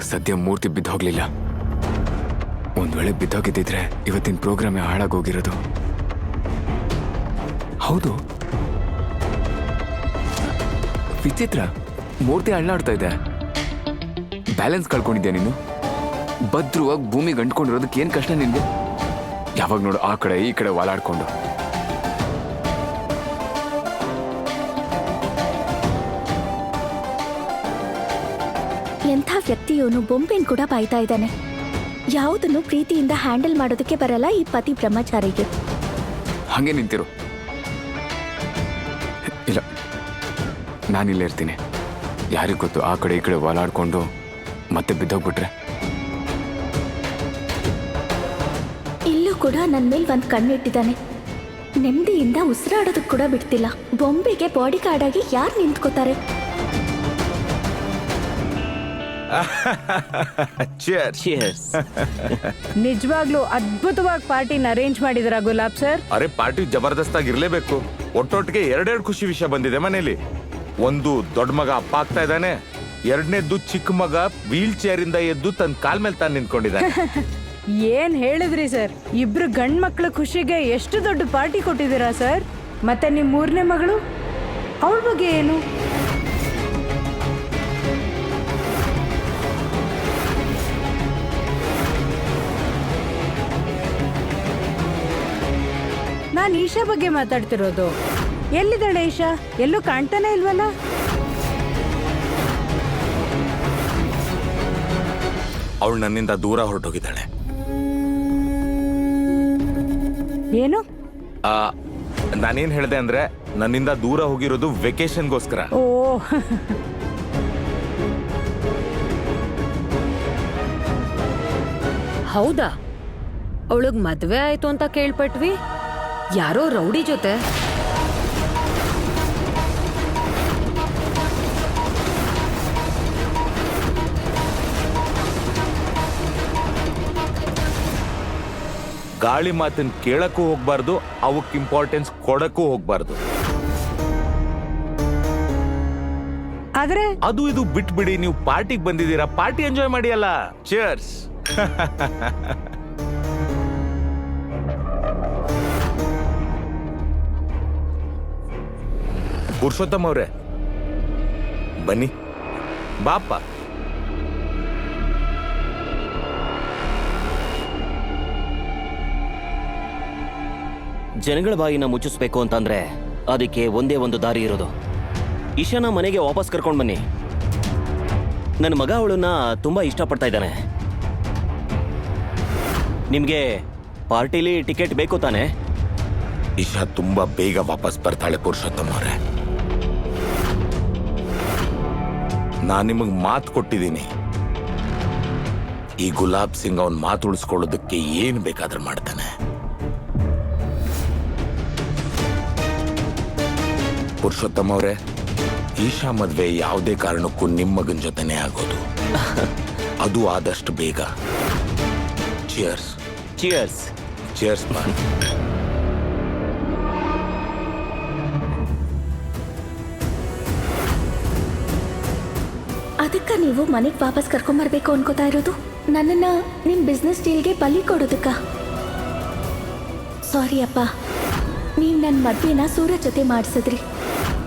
ಸದ್ಯ ಮೂರ್ತಿ ಬಿದ್ದೋಗ್ಲಿಲ್ಲ. ಒಂದ್ ವೇಳೆ ಬಿದ್ದೋಗಿದ್ದಿದ್ರೆ ಇವತ್ತಿನ ಪ್ರೋಗ್ರಾಮೇ ಹಾಳಾಗೋಗಿರೋದು. ಹೌದು, ವಿಚಿತ್ರ, ಮೂರ್ತಿ ಅಳ್ಳಾಡ್ತಾ ಇದೆ. ಬ್ಯಾಲೆನ್ಸ್ ಕಳ್ಕೊಂಡಿದ್ಯಾ ನೀನು? ಭದ್ರವಾಗಿ ಭೂಮಿಗೆ ಅಂಟ್ಕೊಂಡಿರೋದಕ್ಕೆ ಏನ್ ಕಷ್ಟ ನಿನ್ಗೆ? ಯಾವಾಗ ನೋಡು ಆ ಕಡೆ ಈ ಕಡೆ ವಾಲಾಡ್ಕೊಂಡು. ಎಂಥ ವ್ಯಕ್ತಿಯವನು ಬೊಂಬೆನ್ ಕೂಡ ಬಾಯ್ತಾ ಇದ್ದಾನೆ. ಯಾವುದನ್ನು ಪ್ರೀತಿಯಿಂದ ಹ್ಯಾಂಡಲ್ ಮಾಡೋದಕ್ಕೆ ಬರಲ್ಲ ಈ ಪತಿ ಬ್ರಹ್ಮಚಾರಿಗೆ. ಹಂಗೆ ನಿಂತಿರು. ಇಲ್ಲ, ನಾನಿಲ್ಲೇ ಇರ್ತೀನಿ. ಯಾರಿಗ್ ಗೊತ್ತು, ಆ ಕಡೆ ಈ ಕಡೆ ವಾಲಾಡ್ಕೊಂಡು ಮತ್ತೆ ಬಿದ್ದೋಗ್ಬಿಟ್ರೆ. ಇಲ್ಲೂ ಕೂಡ ನನ್ನ ಮೇಲೆ ಒಂದು ಕಣ್ಣಿಟ್ಟಿದ್ದಾನೆ. ನೆಮ್ಮದಿಯಿಂದ ಉಸಿರಾಡೋದಕ್ಕೆ ಕೂಡ ಬಿಡ್ತಿಲ್ಲ. ಬೊಂಬೆಗೆ ಬಾಡಿ ಗಾರ್ಡ್ ಆಗಿ ಯಾರು ನಿಂತ್ಕೋತಾರೆ? ನಿಜವಾಗ್ಲೂ ಅದ್ಭುತವಾಗಿ ಪಾರ್ಟಿನ ಅರೇಂಜ್ ಮಾಡಿದ್ರ ಗುಲಾಬ್ ಸರ್. ಅರೆ, ಪಾರ್ಟಿ ಜಬರ್ದಸ್ತ್ ಆಗಿರ್ಲೇಬೇಕು. ಒಟ್ಟೊಟ್ಟಿಗೆ ಎರಡೆರಡು ಖುಷಿ ವಿಷಯ ಬಂದಿದೆ ಮನೇಲಿ. ಒಂದು ದೊಡ್ಡ ಮಗ ಅಪ್ಪ ಆಗ್ತಾ ಇದ್ದಾನೆ, ಎರಡನೇದ್ದು ಚಿಕ್ಕ ಮಗ ವೀಲ್ ಚೇರ್ ಇಂದ ಎದ್ದು ತನ್ನ ಕಾಲ್ ಮೇಲೆ ತಾನು ನಿಂತ್ಕೊಂಡಿದ್ದಾನೆ. ಏನ್ ಹೇಳಿದ್ರಿ ಸರ್, ಇಬ್ರು ಗಂಡ್ ಮಕ್ಳ ಖುಷಿಗೆ ಎಷ್ಟು ದೊಡ್ಡ ಪಾರ್ಟಿ ಕೊಟ್ಟಿದ್ದೀರಾ ಸರ್. ಮತ್ತೆ ನಿಮ್ ಮೂರನೇ ಮಗಳು, ಅವಳ ಬಗ್ಗೆ ಏನು? ನಾನು ಈಶಾ ಬಗ್ಗೆ ಮಾತಾಡ್ತಿರೋದು. ಎಲ್ಲಿದ್ದಾಳೆ ಈಶಾ? ಎಲ್ಲೂ ಕಾಣ್ತಾನೆ ಇಲ್ವಲ್ಲ? ಅವಳು ನನ್ನಿಂದ ದೂರ ಹೊರಟೋಗಿದ್ದಾಳೆ. ಏನು? ನಾನೇನ್ ಹೇಳ್ದೆ ಅಂದ್ರೆ, ನನ್ನಿಂದ ದೂರ ಹೋಗಿರೋದು ವೆಕೇಶನ್ಗೋಸ್ಕರ. ಓ ಹೌದಾ? ಅವಳಗ್ ಮದ್ವೆ ಆಯ್ತು ಅಂತ ಕೇಳ್ಪಟ್ವಿ. ಯಾರೋ ರೌಡಿ ಜೊತೆ. ಗಾಳಿ ಮಾತನ್ ಕೇಳಕ್ಕೂ ಹೋಗ್ಬಾರ್ದು, ಅವಕ್ ಇಂಪಾರ್ಟೆನ್ಸ್ ಕೊಡಕ್ಕೂ ಹೋಗ್ಬಾರ್ದು. ಆದ್ರೆ ಅದು ಇದು ಬಿಟ್ಬಿಡಿ. ನೀವು ಪಾರ್ಟಿಗೆ ಬಂದಿದ್ದೀರಾ, ಪಾರ್ಟಿ ಎಂಜಾಯ್ ಮಾಡಿ ಅಲ್ಲ. ಚಿಯರ್ಸ್. ಪುರುಷೋತ್ತಮ್ ಅವ್ರೆ, ಬನ್ನಿ. ಬಾಪ. ಜನಗಳ ಬಾಯಿನ ಮುಚ್ಚಿಸ್ಬೇಕು ಅಂತಂದ್ರೆ ಅದಕ್ಕೆ ಒಂದೇ ಒಂದು ದಾರಿ ಇರೋದು. ಇಶಾನ ಮನೆಗೆ ವಾಪಸ್ ಕರ್ಕೊಂಡು ಬನ್ನಿ. ನನ್ನ ಮಗ ಅವಳನ್ನ ತುಂಬಾ ಇಷ್ಟಪಡ್ತಾ ಇದ್ದಾನೆ. ನಿಮ್ಗೆ ಪಾರ್ಟಿಲಿ ಟಿಕೆಟ್ ಬೇಕು ತಾನೆ? ಇಶಾ ತುಂಬಾ ಬೇಗ ವಾಪಸ್ ಬರ್ತಾಳೆ ಪುರುಷೋತ್ತಮ್ ಅವ್ರೆ. ನಾನು ನಿಮಗ್ ಮಾತು ಕೊಟ್ಟಿದ್ದೀನಿ. ಈ ಗುಲಾಬ್ ಸಿಂಗ್ ಅವನ್ ಮಾತು ಉಳಿಸ್ಕೊಳ್ಳೋದಕ್ಕೆ ಏನ್ ಬೇಕಾದ್ರೂ ಮಾಡ್ತಾನೆ. ಪುರುಷೋತ್ತಮ್ ಅವ್ರೆ, ಈಶಾ ಮದ್ವೆ ಯಾವುದೇ ಕಾರಣಕ್ಕೂ ನಿಮ್ಮ ಮಗನ ಜೊತೆನೇ ಆಗೋದು. ಅದು ಆದಷ್ಟು ಬೇಗ. ಚಿಯರ್ಸ್. ಚಿಯರ್ಸ್. ಚಿಯರ್ಸ್ ಮಾ. ಅದಕ್ಕ ನೀವು ಮನೆಗೆ ವಾಪಸ್ ಕರ್ಕೊಂಬರ್ಬೇಕು ಅನ್ಕೋತಾ ಇರೋದು? ನನ್ನನ್ನ ನಿಮ್ ಬಿಸ್ನೆಸ್ ಡೀಲ್ಗೆ ಬಲಿ ಕೊಡೋದಕ್ಕ? ಸಾರಿ ಅಪ್ಪ, ನೀವು ನನ್ನ ಮದ್ವೆನ ಸೂರಜ್ ಜೊತೆ ಮಾಡಿಸಿದ್ರಿ.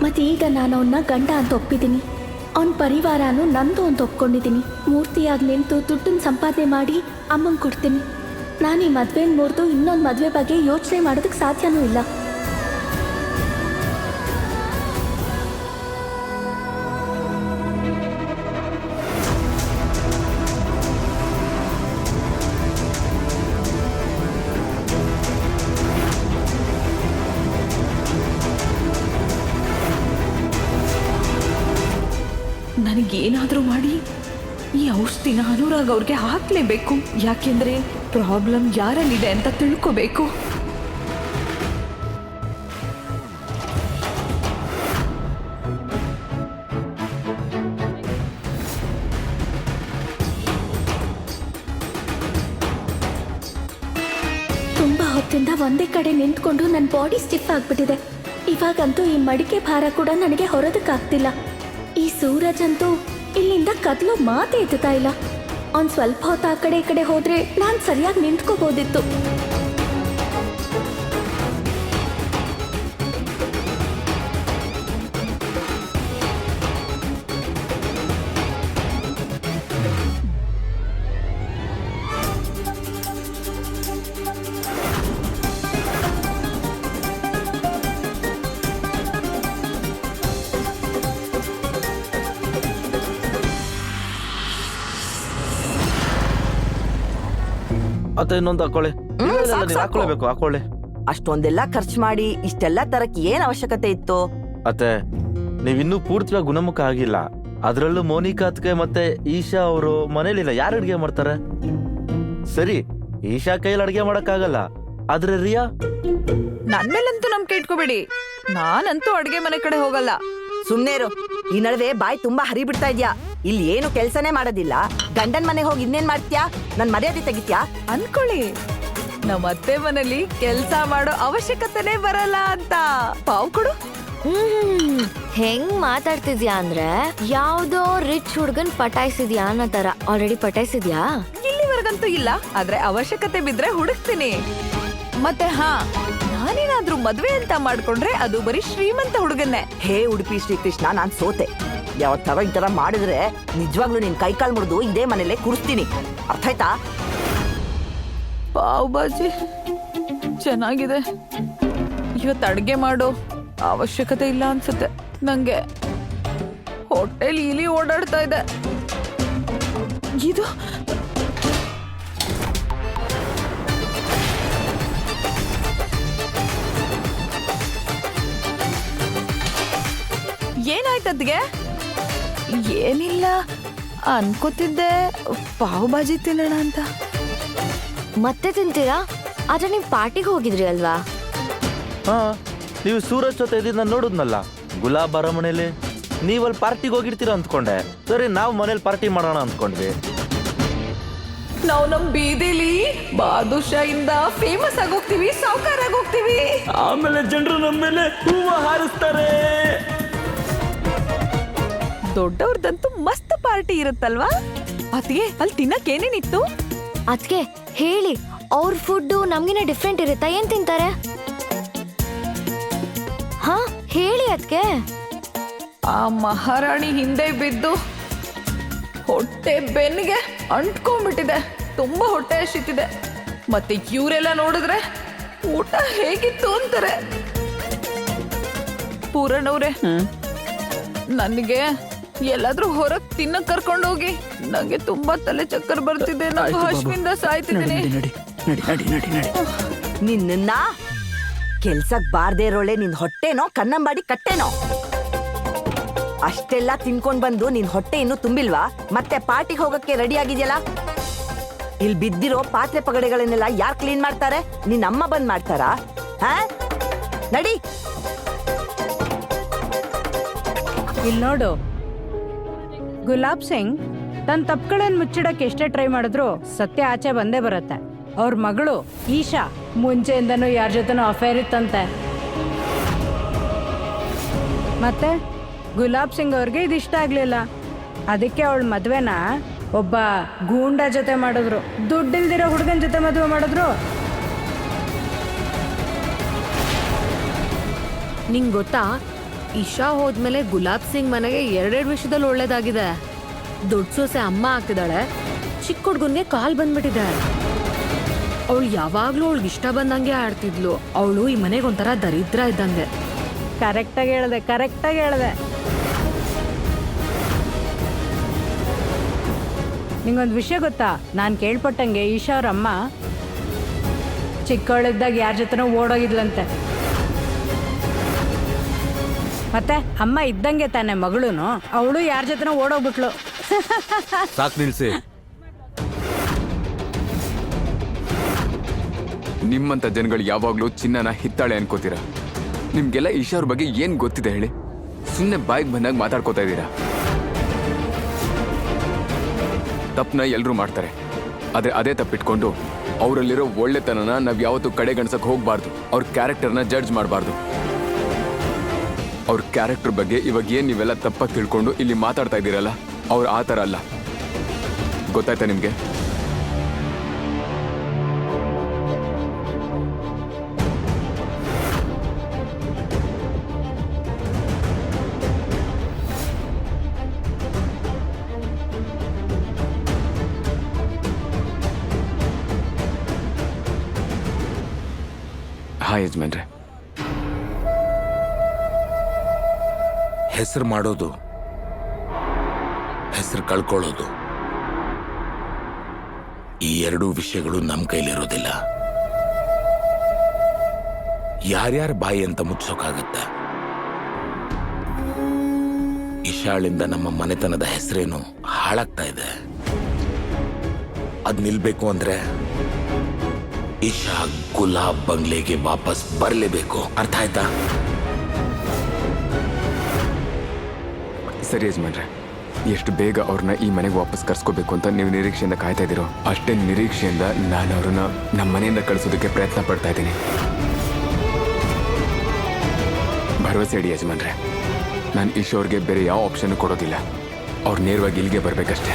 ಮತ್ತೆ ಈಗ ನಾನು ಅವನ್ನ ಗಂಡ ಅಂತ ಒಪ್ಪಿದ್ದೀನಿ. ಅವನ ಪರಿವಾರನೂ ನಂದು ಅಂತ ಒಪ್ಕೊಂಡಿದ್ದೀನಿ. ಮೂರ್ತಿಯಾಗಿ ನಿಂತು ದುಡ್ಡನ್ನ ಸಂಪಾದನೆ ಮಾಡಿ ಅಮ್ಮಂಗೆ ಕೊಡ್ತೀನಿ. ನಾನು ಈ ಮದ್ವೆನ ಮುರಿದು ಇನ್ನೊಂದು ಮದುವೆ ಬಗ್ಗೆ ಯೋಚನೆ ಮಾಡೋದಕ್ಕೆ ಸಾಧ್ಯನೂ ಇಲ್ಲ. ನನಗೇನಾದರೂ ಮಾಡಿ ಈ ಔಷಧಿನ ಅನುರಾಗ್ ಅವ್ರಿಗೆ ಹಾಕ್ಲೇಬೇಕು. ಯಾಕೆಂದ್ರೆ ಪ್ರಾಬ್ಲಮ್ ಯಾರಲ್ಲಿದೆ ಅಂತ ತಿಳ್ಕೋಬೇಕು. ತುಂಬಾ ಹೊತ್ತಿಂದ ಒಂದೇ ಕಡೆ ನಿಂತ್ಕೊಂಡು ನನ್ನ ಬಾಡಿ ಸ್ಟಿಫ್ ಆಗ್ಬಿಟ್ಟಿದೆ. ಇವಾಗಂತೂ ಈ ಮಡಿಕೆ ಭಾರ ಕೂಡ ನನಗೆ ಹೊರೋದಕ್ಕಾಗ್ತಿಲ್ಲ. ಈ ಸೂರಜ್ ಅಂತೂ ಇಲ್ಲಿಂದ ಕದಲೋ ಮಾತೇ ಎತ್ತುತ್ತಾ ಇಲ್ಲ. ಅವ್ನು ಸ್ವಲ್ಪ ಹೊತ್ತು ಆ ಕಡೆ ಈ ಕಡೆ ಹೋದ್ರೆ ನಾನು ಸರಿಯಾಗಿ ನಿಂತ್ಕೋಬೋದಿತ್ತು. ಅತ್ತೆ ಇನ್ನೊಂದು ಹಾಕೊಳ್ಳಿ. ನೀವು ಹಾಕೊಳ್ಳೇಬೇಕು, ಹಾಕೊಳ್ಳಿ. ಅಷ್ಟೊಂದೆಲ್ಲ ಖರ್ಚು ಮಾಡಿ ಇಷ್ಟೆಲ್ಲ ತರಕ್ ಏನ್ ಅವಶ್ಯಕತೆ ಇತ್ತು? ಅತ್ತೆ ನೀವಿನ್ನೂ ಪೂರ್ತಿಯಾಗಿ ಗುಣಮುಖ ಆಗಿಲ್ಲ. ಅದ್ರಲ್ಲೂ ಮೋನಿಕಾ ಅತ್ಗೆ ಮತ್ತೆ ಈಶಾ ಅವರು ಮನೇಲಿಲ್ಲ, ಯಾರು ಅಡ್ಗೆ ಮಾಡ್ತಾರೆ? ಸರಿ, ಈಶಾ ಕೈಯಲ್ಲಿ ಅಡ್ಗೆ ಮಾಡಕ್ಕಾಗಲ್ಲ, ಆದ್ರೆ ರಿಯಾ ನನ್ ಮೇಲಂತೂ ನಂಬಿಕೆ ಇಟ್ಕೋಬೇಡಿ, ನಾನಂತೂ ಅಡ್ಗೆ ಮನೆ ಕಡೆ ಹೋಗಲ್ಲ. ಸುಮ್ನೇರು. ಈ ನಡುವೆ ಬಾಯಿ ತುಂಬಾ ಹರಿ ಬಿಡ್ತಾ ಇದ್ಯಾ. ಇಲ್ಲಿ ಏನು ಕೆಲ್ಸನೇ ಮಾಡೋದಿಲ್ಲ, ಗಂಡನ್ ಮನೆಗೆ ಹೋಗಿ ಇನ್ನೇನ್ ಮಾಡ್ತ್ಯಾ? ನನ್ ಮರ್ಯಾದೆ ತೆಗಿತ್ಯಾ? ಅನ್ಕೊಳ್ಳಿ, ನಮ್ಮ ಅತ್ತೆ ಮನೇಲಿ ಕೆಲ್ಸ ಮಾಡೋ ಅವಶ್ಯಕತೆನೇ ಬರಲ್ಲ ಅಂತ. ಪಾವ್ ಕೊಡು. ಹೆಂಗ್ ಮಾತಾಡ್ತಿದ್ಯಾ ಅಂದ್ರೆ ಯಾವ್ದೋ ರಿಚ್ ಹುಡ್ಗನ್ ಪಟಾಯಿಸಿದ್ಯಾ ಅನ್ನೋ ತರ. ಆಲ್ರೆಡಿ ಪಟಾಯಿಸಿದ್ಯಾ? ಇಲ್ಲಿವರೆಗಂತೂ ಇಲ್ಲ, ಆದ್ರೆ ಅವಶ್ಯಕತೆ ಬಿದ್ರೆ ಹುಡುಕ್ತೀನಿ. ಮತ್ತೆ ಹಾ, ನಾನೇನಾದ್ರೂ ಮದ್ವೆ ಅಂತ ಮಾಡ್ಕೊಂಡ್ರೆ ಅದು ಬರೀ ಶ್ರೀಮಂತ ಹುಡುಗನ್ನೇ. ಹೇ ಉಡುಪಿ ಶ್ರೀಕೃಷ್ಣ, ನಾನ್ ಸೋತೆ. ಯಾವತ್ತಾರ ಈ ತರ ಮಾಡಿದ್ರೆ ನಿಜವಾಗ್ಲೂ ನಿನ್ ಕೈಕಾಲ್ ಮುರಿದು ಇದೇ ಮನೇಲೆ ಕೂರಿಸ್ತೀನಿ. ಅರ್ಥ ಆಯ್ತಾ? ಪಾವ್ ಬಾಜಿ ಚೆನ್ನಾಗಿದೆ. ಇವತ್ತು ಅಡ್ಗೆ ಮಾಡೋ ಅವಶ್ಯಕತೆ ಇಲ್ಲ ಅನ್ಸುತ್ತೆ ನಂಗೆ. ಹೋಟೆಲ್ ಇಲಿ ಓಡಾಡ್ತಾ ಇದೆ. ಇದು ಏನಾಯ್ತದ್ಗೆ? ಏನಿಲ್ಲ, ಅನ್ಕೋತಿದ್ದೆ ಪಾವ್ ಬಾಜಿ ತಿನ್ನೋಣ ಅಂತ. ಮತ್ತೆ ತಿಂತೀರಾ? ಆದ್ರೆ ನೀವ್ ಪಾರ್ಟಿಗೆ ಹೋಗಿದ್ರಿ ಅಲ್ವಾ? ಹಾ, ನೀವು ಸೂರಜ್ ಜೊತೆ ಇದನ್ನ ನೋಡುದ್ನಲ್ಲ ಗುಲಾಬ್ ಅರಮನೆಯಲ್ಲಿ, ನೀವಲ್ಲಿ ಪಾರ್ಟಿಗೆ ಹೋಗಿರ್ತೀರ ಅಂದ್ಕೊಂಡೆ. ಸರಿ, ನಾವು ಮನೇಲಿ ಪಾರ್ಟಿ ಮಾಡೋಣ ಅಂದ್ಕೊಂಡ್ವಿ. ನಾವು ನಮ್ ಬೀದಿಲಿ ಬಾದುಷಾ ಇಂದ ಫೇಮಸ್ ಆಗೋಗ್ತೀವಿ, ಸಾವುಕಾರ ಆಗೋಗ್ತೀವಿ. ಆಮೇಲೆ ಜನರು ನಮ್ಮ ಮೇಲೆ ಹೂವ ಹಾರಿಸ್ತಾರೆ. ದೊಡ್ಡವ್ರದಂತೂ ಮಸ್ತ್ ಪಾರ್ಟಿ ಇರುತ್ತಲ್ವಾ? ಅತಿಗೆ ಅಲ್ಲಿ ತಿನ್ನಕ್ ಏನೇನಿತ್ತು? ಅದ್ಕೆ ಹೇಳಿ, ಅವ್ರ ಫುಡ್ ನಮ್ಗಿನ ಡಿಫ್ರೆಂಟ್ ಇರುತ್ತಾ? ಏನ್ ತಿಂತಾರೆ? ಹಾ ಹೇಳಿ ಅದ್ಕೆ. ಆ ಮಹಾರಾಣಿ ಹಿಂದೆ ಬಿದ್ದು ಹೊಟ್ಟೆ ಬೆನ್ನಿಗೆ ಅಂಟ್ಕೊಂಡ್ಬಿಟ್ಟಿದೆ. ತುಂಬಾ ಹೊಟ್ಟೆ ಹಸಿತಿದೆ. ಮತ್ತೆ ಇವರೆಲ್ಲ ನೋಡಿದ್ರೆ ಊಟ ಹೇಗಿತ್ತು ಅಂತಾರೆ. ಪೂರಣವ್ರೆ, ನನಗೆ ಎಲ್ಲಾದ್ರೂ ಹೊರಗ್ ತಿನ್ನಕ್ ಕರ್ಕೊಂಡು ಹೋಗಿ. ನಂಗೆ ತುಂಬಾ ತಲೆ ಚಕ್ಕರ್ ಬರ್ತಿದೆ, ನಾನು ಹಶ್ವಿಂದ ಸಾಯ್ತಿದ್ದೀನಿ. ನಿನ್ನ ಕೆಲ್ಸಕ್ ಬಾರ್ದೇ ಇರೋಳೆ ನಿನ್ ಹೊಟ್ಟೆನೋ ಕನ್ನಂಬಾಡಿ ಕಟ್ಟೆನೋ? ಅಷ್ಟೆಲ್ಲ ತಿನ್ಕೊಂಡ್ ಬಂದು ನಿನ್ ಹೊಟ್ಟೆ ಇನ್ನೂ ತುಂಬಿಲ್ವಾ? ಮತ್ತೆ ಪಾರ್ಟಿಗೆ ಹೋಗಕ್ಕೆ ರೆಡಿ ಆಗಿದ್ಯಲ್ಲ? ಇಲ್ಲಿ ಬಿದ್ದಿರೋ ಪಾತ್ರೆ ಪಗಡೆಗಳನ್ನೆಲ್ಲ ಯಾರ್ ಕ್ಲೀನ್ ಮಾಡ್ತಾರೆ? ನಿನ್ ಅಮ್ಮ ಬಂದ್ ಮಾಡ್ತಾರಾ? ಹಾ, ನಡಿ. ಇಲ್ಲಿ ನೋಡು, ಗುಲಾಬ್ ಸಿಂಗ್ ತನ್ನ ತಪ್ಪುಗಳನ್ನ ಮುಚ್ಚಿಡಕ್ಕೆ ಎಷ್ಟೇ ಟ್ರೈ ಮಾಡಿದ್ರು ಸತ್ಯ ಆಚೆ ಬಂದೇ ಬರುತ್ತೆ. ಅವ್ರ ಮಗಳು ಈಶಾ ಮುಂಚೆಯಿಂದನೂ ಯಾರ ಜೊತೆನೂ ಅಫೇರ್ ಇತ್ತಂತೆ. ಮತ್ತೆ ಗುಲಾಬ್ ಸಿಂಗ್ ಅವ್ರಿಗೆ ಇದು ಇಷ್ಟ ಆಗ್ಲಿಲ್ಲ. ಅದಕ್ಕೆ ಅವಳ ಮದ್ವೆನ ಒಬ್ಬ ಗೂಂಡ ಜೊತೆ ಮಾಡಿದ್ರು, ದುಡ್ಡಿಲ್ದಿರೋ ಹುಡುಗನ ಜೊತೆ ಮದುವೆ ಮಾಡಿದ್ರು. ನಿಂಗ್ ಗೊತ್ತಾ, ಇಶಾ ಹೋದ್ಮೇಲೆ ಗುಲಾಬ್ ಸಿಂಗ್ ಮನೆಗೆ ಎರಡೆರಡು ವಿಷಯದಲ್ಲಿ ಒಳ್ಳೇದಾಗಿದೆ. ದೊಡ್ಡ ಸೊಸೆ ಅಮ್ಮ ಆಗ್ತಿದ್ದಾಳೆ, ಚಿಕ್ಕ ಹುಡ್ಗನ್ಗೆ ಕಾಲ್ ಬಂದ್ಬಿಟ್ಟಿದೆ. ಅವಳು ಯಾವಾಗ್ಲೂ ಅವಳಿಗೆ ಇಷ್ಟ ಬಂದಂಗೆ ಆಡ್ತಿದ್ಲು. ಅವಳು ಈ ಮನೆಗೆ ಒಂಥರ ದರಿದ್ರ ಇದ್ದಂಗೆ. ಕರೆಕ್ಟಾಗಿ ಹೇಳ್ದೆ. ನಿಂಗೊಂದು ವಿಷಯ ಗೊತ್ತಾ? ನಾನು ಕೇಳ್ಪಟ್ಟಂಗೆ ಈಶಾ ಅವ್ರ ಅಮ್ಮ ಚಿಕ್ಕವಳಿದ್ದಾಗ ಯಾರ ಜೊತೆನೋ ಓಡೋಗಿದ್ಲಂತೆ. ಮತ್ತೆ ಅಮ್ಮ ಇದ್ದಂಗೆ ತಾನೆ ಮಗಳೂನು, ಅವಳು ಯಾರ ಜೊತೆನೋ ಓಡೋಗ್ಬಿಟ್ಲು. ಸಾಕ್ ನಿಲ್ಸಿ. ನಿಮ್ಮಂತ ಜನಗಳು ಯಾವಾಗ್ಲೂ ಚಿನ್ನನ ಹಿತ್ತಾಳೆ ಅನ್ಕೋತೀರಾ. ನಿಮ್ಗೆಲ್ಲ ಈಶಾ ಅವ್ರ ಬಗ್ಗೆ ಏನ್ ಗೊತ್ತಿದೆ ಹೇಳಿ? ಸುಮ್ಮನೆ ಬಾಯಿಗೆ ಬಂದಾಗ ಮಾತಾಡ್ಕೋತಾ ಇದ್ದೀರಾ. ತಪ್ಪನ ಎಲ್ರೂ ಮಾಡ್ತಾರೆ, ಆದ್ರೆ ಅದೇ ತಪ್ಪಿಟ್ಕೊಂಡು ಅವರಲ್ಲಿರೋ ಒಳ್ಳೆತನನ ನಾವ್ ಯಾವತ್ತೂ ಕಡೆಗಣಿಸಕ್ ಹೋಗ್ಬಾರ್ದು. ಅವ್ರ ಕ್ಯಾರೆಕ್ಟರ್ನ ಜಡ್ಜ್ ಮಾಡಬಾರ್ದು. ಅವ್ರ ಕ್ಯಾರೆಕ್ಟರ್ ಬಗ್ಗೆ ಇವಾಗ ಏನ್ ನೀವೆಲ್ಲ ತಪ್ಪಾಗಿ ತಿಳ್ಕೊಂಡು ಇಲ್ಲಿ ಮಾತಾಡ್ತಾ ಇದ್ದೀರಲ್ಲ, ಅವ್ರು ಆ ಥರ ಅಲ್ಲ. ಗೊತ್ತಾಯ್ತಾ ನಿಮ್ಗೆ? ಹಾಯ್ ಯಜಮಾನ್ರೆ. ಹೆಸರು ಮಾಡೋದು, ಹೆಸರು ಕಳ್ಕೊಳ್ಳೋದು, ಈ ಎರಡೂ ವಿಷಯಗಳು ನಮ್ಮ ಕೈಲಿರೋದಿಲ್ಲ. ಯಾರ್ಯಾರ ಬಾಯಿ ಅಂತ ಮುಚ್ಚೋಕಾಗತ್ತೆ? ಇಶಾಳಿಂದ ನಮ್ಮ ಮನೆತನದ ಹೆಸರೇನು ಹಾಳಾಗ್ತಾ ಇದೆ. ಅದ್ ನಿಲ್ಬೇಕು ಅಂದ್ರೆ ಇಶಾ ಗುಲಾಬ್ ಬಂಗ್ಲೆಗೆ ವಾಪಸ್ ಬರಲೇಬೇಕು. ಅರ್ಥ ಆಯ್ತಾ? ಸರಿ ಯಜಮಾನ್ರೆ, ಎಷ್ಟು ಬೇಗ ಅವ್ರನ್ನ ಈ ಮನೆಗೆ ವಾಪಸ್ ಕರ್ಸ್ಕೋಬೇಕು ಅಂತ ನೀವು ನಿರೀಕ್ಷೆಯಿಂದ ಕಾಯ್ತಾ ಇದ್ದೀರೋ ಅಷ್ಟೇ ನಿರೀಕ್ಷೆಯಿಂದ ನಾನು ಅವ್ರನ್ನ ನಮ್ಮ ಮನೆಯಿಂದ ಕಳಿಸೋದಕ್ಕೆ ಪ್ರಯತ್ನ ಪಡ್ತಾ ಇದ್ದೀನಿ. ಭರವಸೆ ಇಡಿ ಯಜಮಾನ್ರೆ, ನಾನು ಈಶೋರ್ಗೆ ಬೇರೆ ಯಾವ ಆಪ್ಷನ್ ಕೊಡೋದಿಲ್ಲ. ಅವ್ರು ನೇರವಾಗಿ ಇಲ್ಲಿಗೆ ಬರಬೇಕಷ್ಟೇ.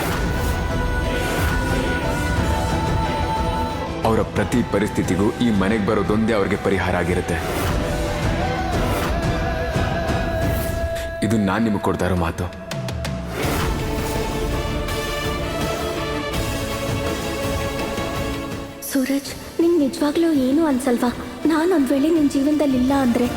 ಅವರ ಪ್ರತಿ ಪರಿಸ್ಥಿತಿಗೂ ಈ ಮನೆಗೆ ಬರೋದೊಂದೇ ಅವ್ರಿಗೆ ಪರಿಹಾರ ಆಗಿರುತ್ತೆ. ಇದು ನಾನು ನಿಮಗೆ ಕೊಡ್ತಾ ಇರೋ ಮಾತು. ಸೂರಜ್, ನಿಂಗೆ ನಿಜವಾಗ್ಲೂ ಏನೂ ಅನ್ಸಲ್ವಾ? ನಾನೊಂದು ವೇಳೆ ನಿನ್ನ ಜೀವನದಲ್ಲಿ ಇಲ್ಲ ಅಂದರೆ